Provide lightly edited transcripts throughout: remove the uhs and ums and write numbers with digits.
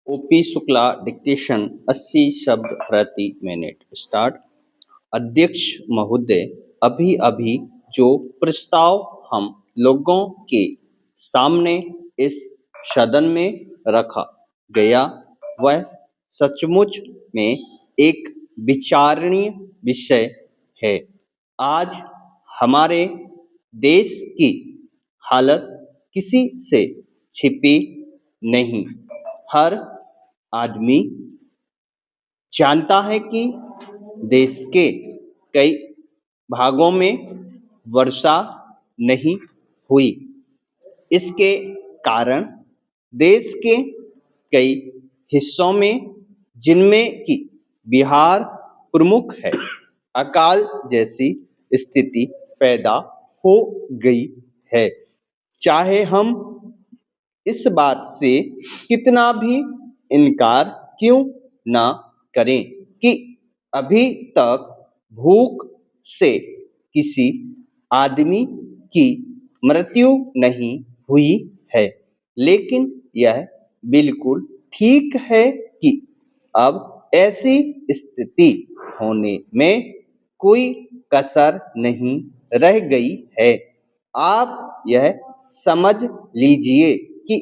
OP Shukla dictation 80 शब्द प्रति minute start. अध्यक्ष महोदय, अभी अभी जो प्रस्ताव हम लोगों के सामने इस सदन में रखा गया वह सचमुच में एक विचारणीय विषय है। आज हमारे देश की हालत किसी से छिपी नहीं। हर आदमी जानता है कि देश के कई भागों में वर्षा नहीं हुई। इसके कारण देश के कई हिस्सों में, जिनमें कि बिहार प्रमुख है, अकाल जैसी स्थिति पैदा हो गई है। चाहे हम इस बात से कितना भी इनकार क्यों ना करें कि अभी तक भूख से किसी आदमी की मृत्यु नहीं हुई है, लेकिन यह बिल्कुल ठीक है कि अब ऐसी स्थिति होने में कोई कसर नहीं रह गई है। आप यह समझ लीजिए कि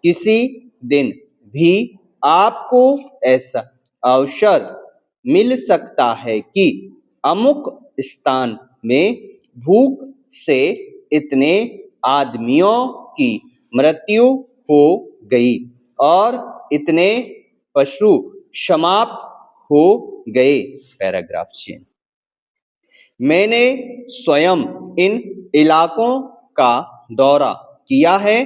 किसी दिन भी आपको ऐसा अवसर मिल सकता है कि अमुक स्थान में भूख से इतने आदमियों की मृत्यु हो गई और इतने पशु समाप्त हो गए। Paragraph change. मैंने स्वयं इन इलाकों का दौरा किया है।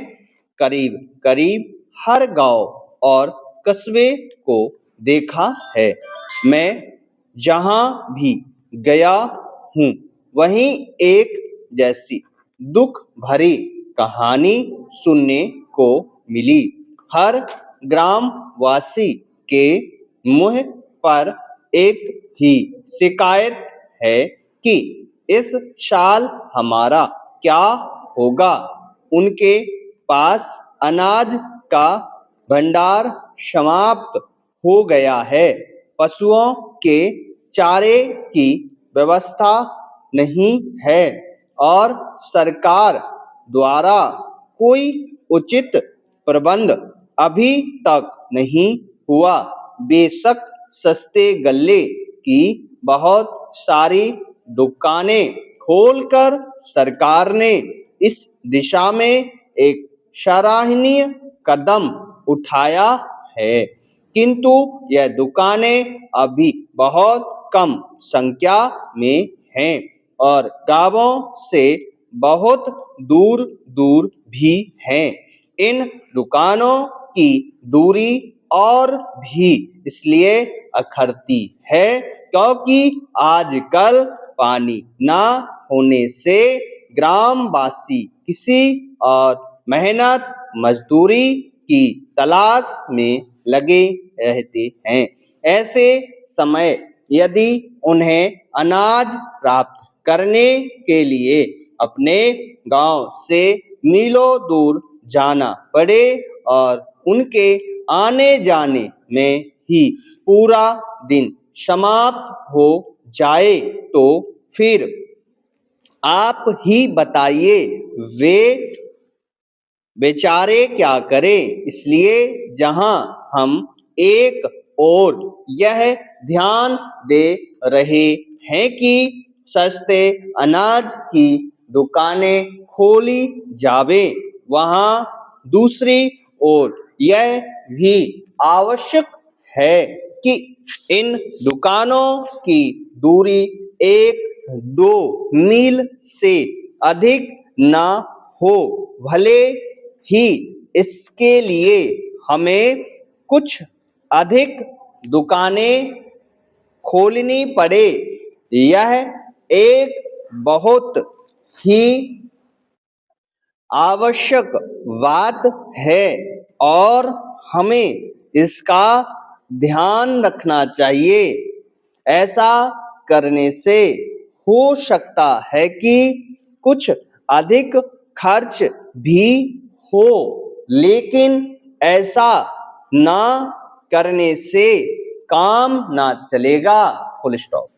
करीब करीब हर गांव और कस्बे को देखा है। मैं जहां भी गया हूं वहीं एक जैसी दुख भरी कहानी सुनने को मिली। हर ग्रामवासी के मुंह पर एक ही शिकायत है कि इस साल हमारा क्या होगा। उनके पास अनाज का भंडार समाप्त हो गया है। पशुओं के चारे की व्यवस्था नहीं है और सरकार द्वारा कोई उचित प्रबंध अभी तक नहीं हुआ। बेशक सस्ते गल्ले की बहुत सारी दुकानें खोलकर सरकार ने इस दिशा में एक सराहनीय कदम उठाया है, किंतु यह दुकानें अभी बहुत कम संख्या में हैं और गांवों से बहुत दूर दूर भी हैं। इन दुकानों की दूरी और भी इसलिए अखरती है क्योंकि आजकल पानी ना होने से ग्रामवासी किसी और मेहनत मजदूरी की तलाश में लगे रहते हैं। ऐसे समय यदि उन्हें अनाज प्राप्त करने के लिए अपने गांव से मीलों दूर जाना पड़े और उनके आने जाने में ही पूरा दिन समाप्त हो जाए तो फिर आप ही बताइए वे बेचारे क्या करें। इसलिए जहां हम एक और यह ध्यान दे रहे हैं कि सस्ते अनाज की दुकानें खोली जावे, वहां दूसरी ओर यह भी आवश्यक है कि इन दुकानों की दूरी 1-2 मील से अधिक ना हो। भले ही इसके लिए हमें कुछ अधिक दुकानें खोलनी पड़े, यह एक बहुत ही आवश्यक बात है और हमें इसका ध्यान रखना चाहिए। ऐसा करने से हो सकता है कि कुछ अधिक खर्च भी हो, लेकिन ऐसा ना करने से काम ना चलेगा, फुल स्टॉप।